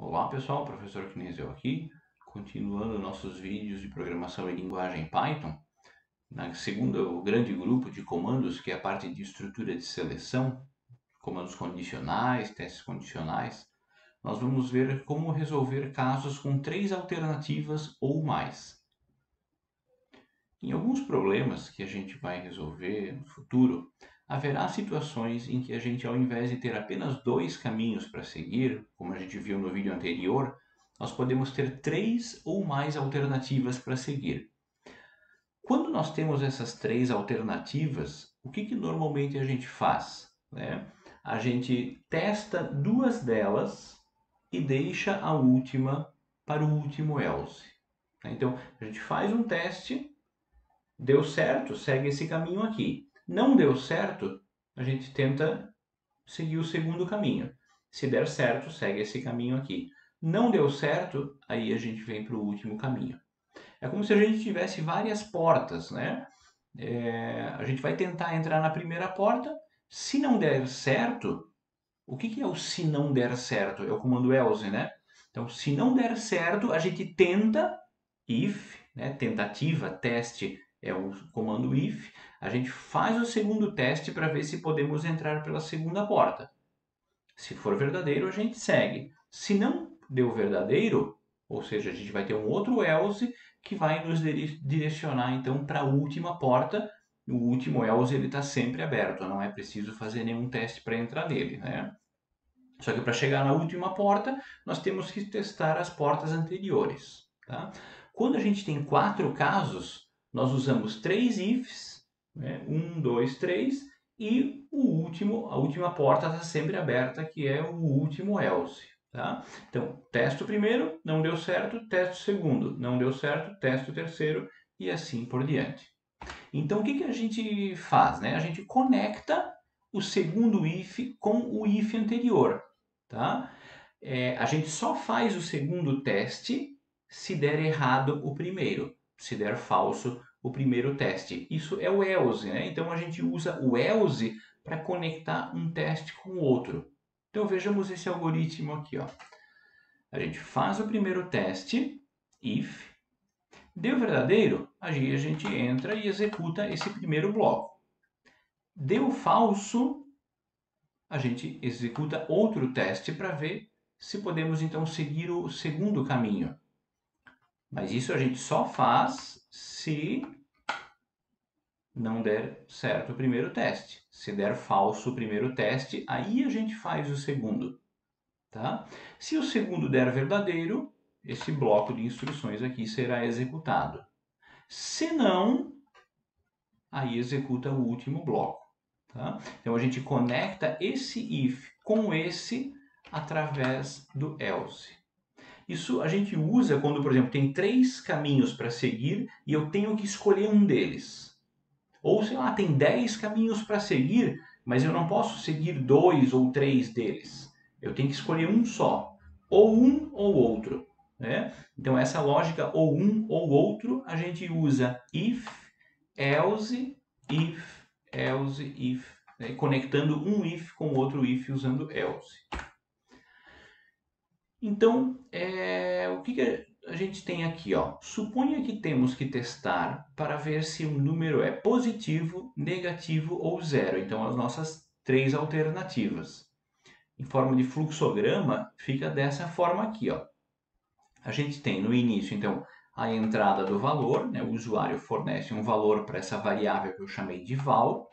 Olá pessoal, professor Knizel aqui, continuando nossos vídeos de programação em linguagem Python. Na segunda, o grande grupo de comandos, que é a parte de estrutura de seleção, comandos condicionais, testes condicionais, nós vamos ver como resolver casos com três alternativas ou mais. Em alguns problemas que a gente vai resolver no futuro, haverá situações em que a gente, ao invés de ter apenas dois caminhos para seguir, como a gente viu no vídeo anterior, nós podemos ter três ou mais alternativas para seguir. Quando nós temos essas três alternativas, o que normalmente a gente faz, né? A gente testa duas delas e deixa a última para o último else. Então, a gente faz um teste. Deu certo, segue esse caminho aqui. Não deu certo, a gente tenta seguir o segundo caminho. Se der certo, segue esse caminho aqui. Não deu certo, aí a gente vem para o último caminho. É como se a gente tivesse várias portas, né? A gente vai tentar entrar na primeira porta. Se não der certo, o que é o se não der certo? É o comando else, né? Então, se não der certo, a gente tenta, if, né? Tentativa, teste é o comando if. A gente faz o segundo teste para ver se podemos entrar pela segunda porta. Se for verdadeiro, a gente segue. Se não deu verdadeiro, ou seja, a gente vai ter um outro else que vai nos direcionar então para a última porta. O último else ele está sempre aberto, não é preciso fazer nenhum teste para entrar nele, né? Só que para chegar na última porta, nós temos que testar as portas anteriores. Tá? Quando a gente tem quatro casos, nós usamos três ifs, né? 1, 2, 3, e a última porta está sempre aberta, que é o último else. Tá? Então, testo o primeiro, não deu certo, testo o segundo, não deu certo, testo o terceiro, e assim por diante. Então, o que a gente faz? Né? A gente conecta o segundo if com o if anterior. Tá? A gente só faz o segundo teste se der errado o primeiro, se der falso o primeiro teste. Isso é o else, né? Então a gente usa o else para conectar um teste com o outro. Então vejamos esse algoritmo aqui, ó. A gente faz o primeiro teste, if, deu verdadeiro, aí a gente entra e executa esse primeiro bloco. Deu falso, a gente executa outro teste para ver se podemos então seguir o segundo caminho. Mas isso a gente só faz se não der certo o primeiro teste. Se der falso o primeiro teste, aí a gente faz o segundo. Tá? Se o segundo der verdadeiro, esse bloco de instruções aqui será executado. Se não, aí executa o último bloco. Tá? Então a gente conecta esse if com esse através do else. Isso a gente usa quando, por exemplo, tem três caminhos para seguir e eu tenho que escolher um deles. Ou, sei lá, tem 10 caminhos para seguir, mas eu não posso seguir dois ou três deles. Eu tenho que escolher um só. Ou um ou outro. Né? Então, essa lógica ou um ou outro, a gente usa if, else, if, né? Conectando um if com outro if usando else. Então, o que a gente tem aqui? Ó? Suponha que temos que testar para ver se um número é positivo, negativo ou zero. Então, as nossas três alternativas. Em forma de fluxograma, fica dessa forma aqui. Ó. A gente tem no início, então, a entrada do valor. Né? O usuário fornece um valor para essa variável que eu chamei de val.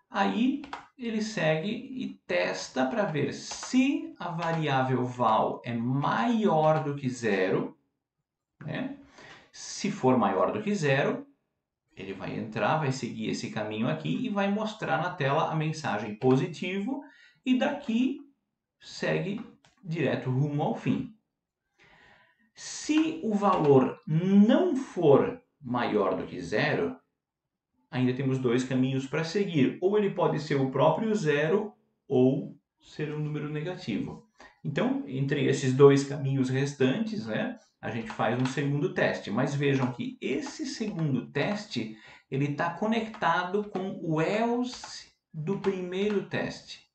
Aí ele segue e testa para ver se a variável val é maior do que zero, né? Se for maior do que zero, ele vai entrar, vai seguir esse caminho aqui e vai mostrar na tela a mensagem positivo e daqui segue direto rumo ao fim. Se o valor não for maior do que zero, ainda temos dois caminhos para seguir. Ou ele pode ser o próprio zero ou ser um número negativo. Então, entre esses dois caminhos restantes, né, a gente faz um segundo teste. Mas vejam que esse segundo teste ele está conectado com o else do primeiro teste.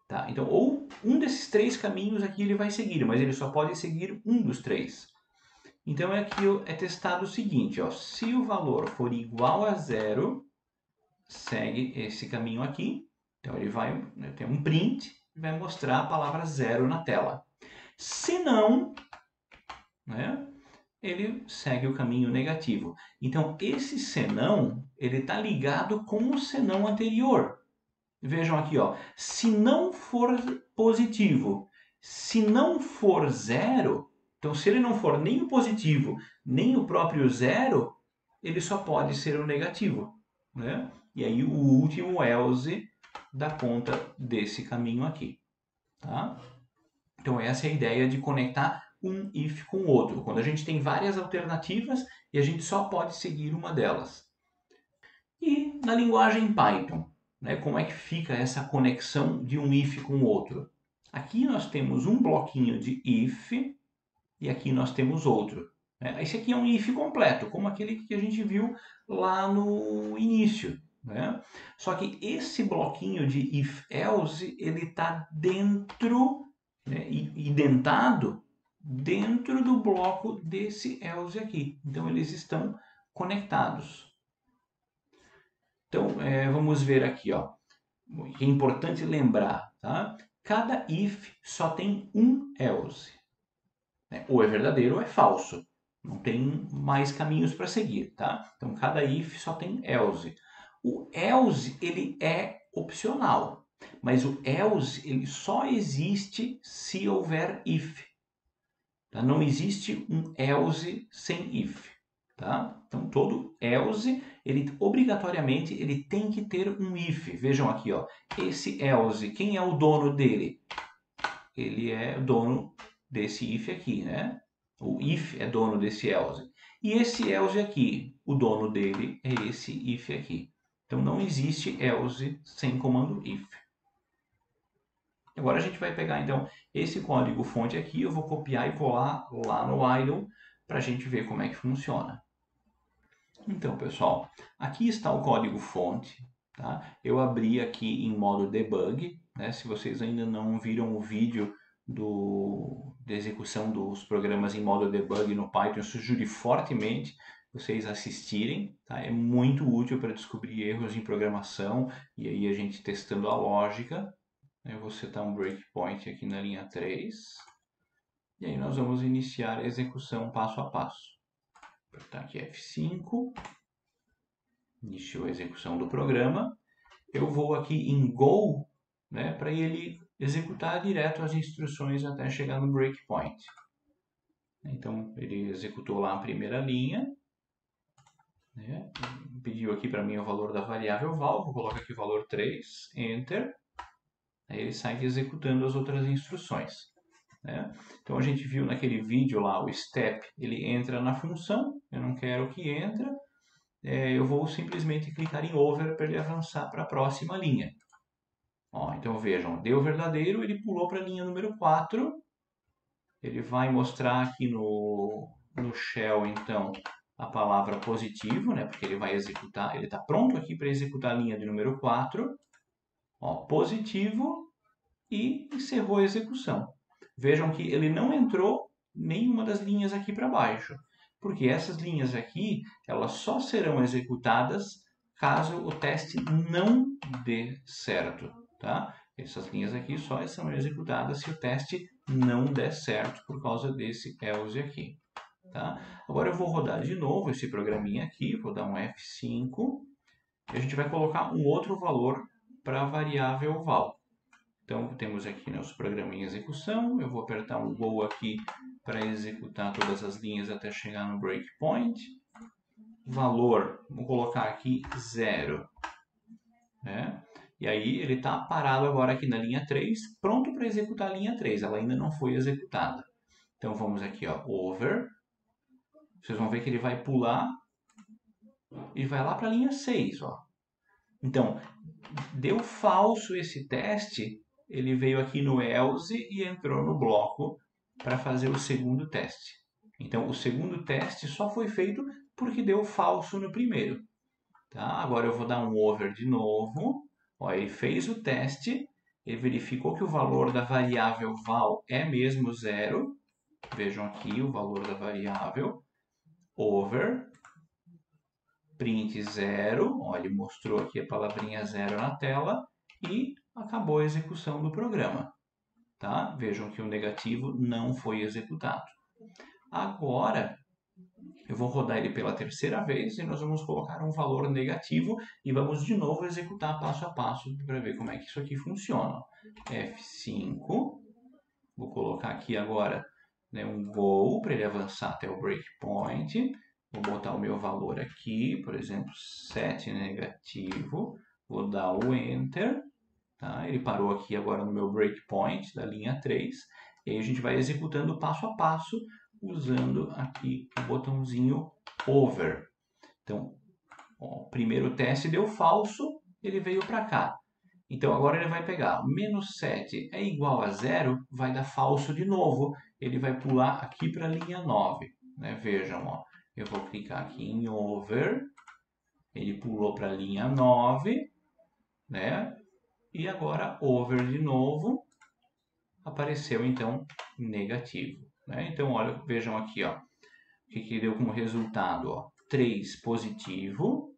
Tá? Então, ou um desses 3 caminhos aqui ele vai seguir, mas ele só pode seguir um dos 3. Então aqui é testado o seguinte, ó, se o valor for igual a 0, segue esse caminho aqui. Então ele vai ter um print e vai mostrar a palavra 0 na tela. Se não, né, ele segue o caminho negativo. Então esse senão, ele está ligado com o senão anterior. Vejam aqui, ó, se não for positivo, se não for 0, então se ele não for nem o positivo, nem o próprio 0, ele só pode ser o negativo, né? E aí o último else dá conta desse caminho aqui, tá? Então essa é a ideia de conectar um if com o outro, quando a gente tem várias alternativas e a gente só pode seguir uma delas. E na linguagem Python, né, como é que fica essa conexão de um if com o outro? Aqui nós temos um bloquinho de if e aqui nós temos outro. Né? Esse aqui é um if completo, como aquele que a gente viu lá no início. Né? Só que esse bloquinho de if-else, ele está dentro, né, identado dentro do bloco desse else aqui. Então eles estão conectados. Então vamos ver aqui, ó. É importante lembrar, tá? Cada if só tem um else. Ou é verdadeiro ou é falso. Não tem mais caminhos para seguir, tá? Então cada if só tem else. O else ele é opcional, mas o else ele só existe se houver if. Tá? Não existe um else sem if. Tá? Então todo else ele obrigatoriamente ele tem que ter um if. Vejam aqui, ó, esse else, quem é o dono dele? Ele é dono desse if aqui, né? O if é dono desse else. E esse else aqui, o dono dele é esse if aqui. Então não existe else sem comando if. Agora a gente vai pegar então esse código fonte aqui, eu vou copiar e colar lá no idle para a gente ver como é que funciona. Então, pessoal, aqui está o código fonte. Tá? Eu abri aqui em modo debug. Né? Se vocês ainda não viram o vídeo da execução dos programas em modo debug no Python, eu sugiro fortemente vocês assistirem. Tá? É muito útil para descobrir erros em programação e aí a gente testando a lógica. Eu vou setar um breakpoint aqui na linha 3. E aí nós vamos iniciar a execução passo a passo. Vou apertar aqui F5. Iniciou a execução do programa. Eu vou aqui em Go, né, para ele executar direto as instruções até chegar no breakpoint. Então, ele executou lá a primeira linha. Né, pediu aqui para mim o valor da variável val. Vou colocar aqui o valor 3, Enter. Aí ele sai executando as outras instruções. Né? Então, a gente viu naquele vídeo lá, o step, ele entra na função. Eu não quero que entre. Eu vou simplesmente clicar em over para ele avançar para a próxima linha. Ó, então vejam, deu verdadeiro, ele pulou para a linha número 4. Ele vai mostrar aqui no shell, então, a palavra positivo, né, porque ele vai executar, ele está pronto aqui para executar a linha de número 4. Ó, positivo e encerrou a execução. Vejam que ele não entrou nenhuma das linhas aqui para baixo. Porque essas linhas aqui, elas só serão executadas caso o teste não dê certo, tá? Essas linhas aqui só são executadas se o teste não der certo por causa desse else aqui, tá? Agora eu vou rodar de novo esse programinha aqui, vou dar um F5 e a gente vai colocar um outro valor para a variável val. Então, temos aqui nosso programa em execução. Eu vou apertar um Go aqui para executar todas as linhas até chegar no breakpoint. Valor, vou colocar aqui 0. Né? E aí, ele está parado agora aqui na linha 3, pronto para executar a linha 3. Ela ainda não foi executada. Então, vamos aqui, ó, over. Vocês vão ver que ele vai pular e vai lá para a linha 6. Ó. Então, deu falso esse teste. Ele veio aqui no else e entrou no bloco para fazer o segundo teste. Então, o segundo teste só foi feito porque deu falso no primeiro. Tá? Agora eu vou dar um over de novo. Ó, ele fez o teste ele verificou que o valor da variável val é mesmo 0. Vejam aqui o valor da variável. Over, print 0. Ó, ele mostrou aqui a palavrinha 0 na tela e acabou a execução do programa. Tá? Vejam que o negativo não foi executado. Agora, eu vou rodar ele pela terceira vez e nós vamos colocar um valor negativo e vamos de novo executar passo a passo para ver como é que isso aqui funciona. F5, vou colocar aqui agora, né, um go para ele avançar até o breakpoint. Vou botar o meu valor aqui, por exemplo, 7 negativo, vou dar o Enter. Tá? Ele parou aqui agora no meu breakpoint da linha 3. E aí a gente vai executando passo a passo, usando aqui o botãozinho Over. Então, ó, o primeiro teste deu falso, ele veio para cá. Então agora ele vai pegar menos 7 é igual a 0, vai dar falso de novo. Ele vai pular aqui para a linha 9. Né? Vejam, ó, eu vou clicar aqui em Over, ele pulou para a linha 9, né? E agora over de novo, apareceu então negativo. Né? Então, olha, vejam aqui, ó, o que deu como resultado, ó, 3 positivo.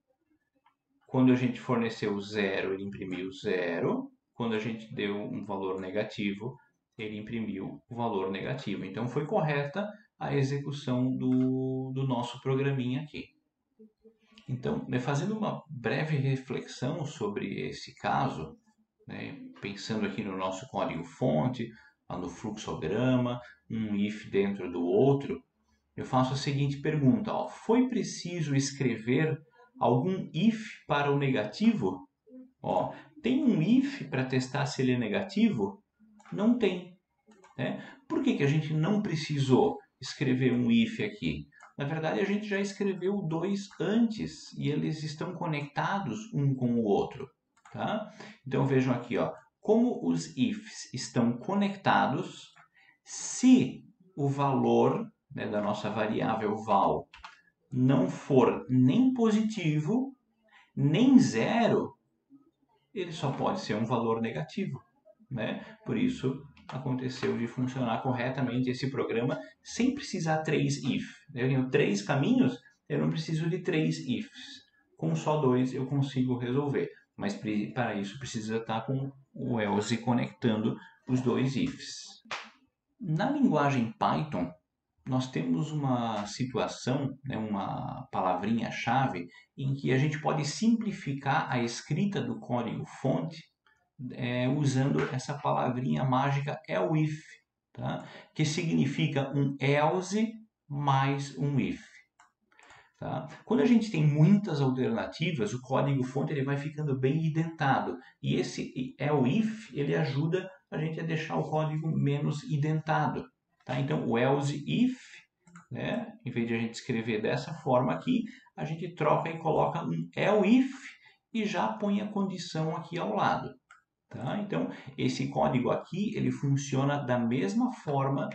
Quando a gente forneceu 0, ele imprimiu 0. Quando a gente deu um valor negativo, ele imprimiu o valor negativo. Então, foi correta a execução do nosso programinha aqui. Então, fazendo uma breve reflexão sobre esse caso, né, pensando aqui no nosso código-fonte, no fluxograma, um if dentro do outro, eu faço a seguinte pergunta, ó, foi preciso escrever algum if para o negativo? Ó, tem um if para testar se ele é negativo? Não tem. Né? Por que a gente não precisou escrever um if aqui? Na verdade, a gente já escreveu dois antes e eles estão conectados um com o outro. Tá? Então vejam aqui, ó, como os ifs estão conectados, se o valor, né, da nossa variável val não for nem positivo, nem 0, ele só pode ser um valor negativo. Né? Por isso, aconteceu de funcionar corretamente esse programa sem precisar 3 if. Eu tenho 3 caminhos, eu não preciso de 3 ifs. Com só 2 eu consigo resolver. Mas para isso precisa estar com o else conectando os 2 ifs. Na linguagem Python, nós temos uma situação, né, uma palavrinha-chave, em que a gente pode simplificar a escrita do código-fonte usando essa palavrinha mágica elif, tá? Que significa um else mais um if. Tá? Quando a gente tem muitas alternativas, o código-fonte ele vai ficando bem identado. E esse elif ele ajuda a gente a deixar o código menos identado. Tá? Então, o else if, né, em vez de a gente escrever dessa forma aqui, a gente troca e coloca um elif e já põe a condição aqui ao lado. Tá? Então, esse código aqui ele funciona da mesma forma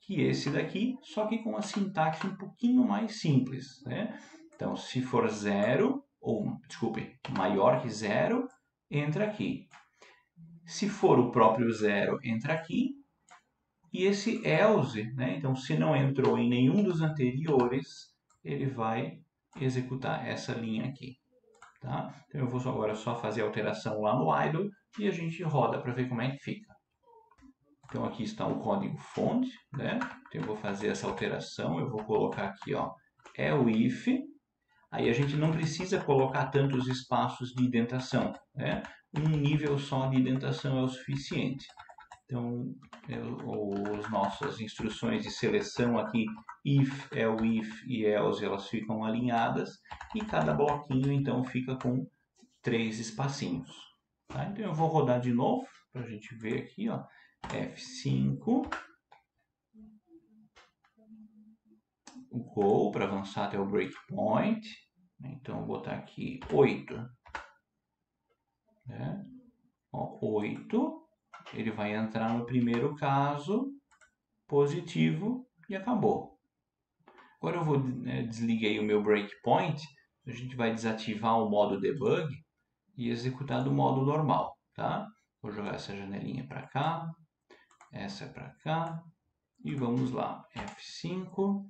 que esse daqui, só que com a sintaxe um pouquinho mais simples. Né? Então, se for 0, ou, desculpe, maior que 0, entra aqui. Se for o próprio 0, entra aqui. E esse else, né? Então, se não entrou em nenhum dos anteriores, ele vai executar essa linha aqui. Tá? Então, eu vou agora só fazer a alteração lá no idle e a gente roda para ver como é que fica. Então, aqui está o código-fonte, né? Então, eu vou fazer essa alteração, eu vou colocar aqui, ó, elif. Aí a gente não precisa colocar tantos espaços de indentação, né? Um nível só de indentação é o suficiente. Então, as nossas instruções de seleção aqui, if, elif e else, elas ficam alinhadas e cada bloquinho, então, fica com 3 espacinhos. Tá? Então, eu vou rodar de novo para a gente ver aqui, ó, F5, o go para avançar até o breakpoint. Então, vou botar aqui 8. Né? Ó, 8. Ele vai entrar no primeiro caso, positivo, e acabou. Agora eu vou desliguei o meu breakpoint, a gente vai desativar o modo debug e executar do modo normal, tá? Vou jogar essa janelinha para cá, essa para cá, e vamos lá, F5,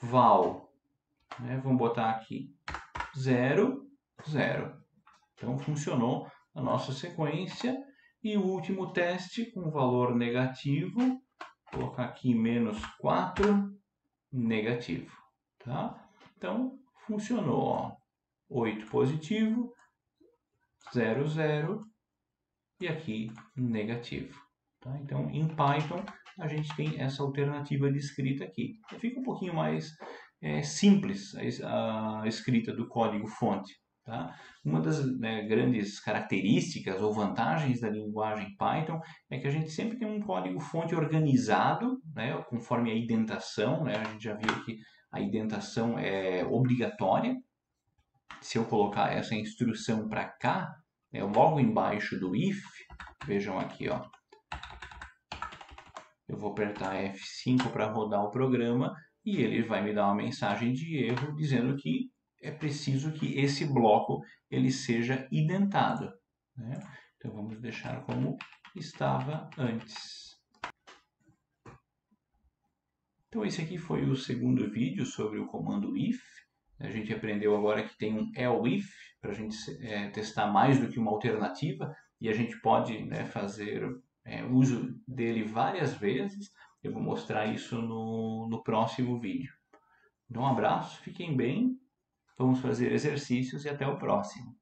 val, né? Vamos botar aqui 0, 0. Então funcionou a nossa sequência. E o último teste com valor negativo, vou colocar aqui -4, negativo. Tá? Então funcionou, ó. 8 positivo, 0, 0 e aqui negativo. Tá? Então em Python a gente tem essa alternativa de escrita aqui. Fica um pouquinho mais simples a escrita do código-fonte. Tá? Uma das grandes características ou vantagens da linguagem Python é que a gente sempre tem um código-fonte organizado, né, conforme a indentação. Né? A gente já viu que a indentação é obrigatória. Se eu colocar essa instrução para cá, logo embaixo do if, vejam aqui, ó, eu vou apertar F5 para rodar o programa e ele vai me dar uma mensagem de erro dizendo que é preciso que esse bloco ele seja indentado. Né? Então vamos deixar como estava antes. Então esse aqui foi o segundo vídeo sobre o comando if. A gente aprendeu agora que tem um else if para a gente testar mais do que uma alternativa e a gente pode fazer uso dele várias vezes. Eu vou mostrar isso no próximo vídeo. Então um abraço, fiquem bem, vamos fazer exercícios e até o próximo.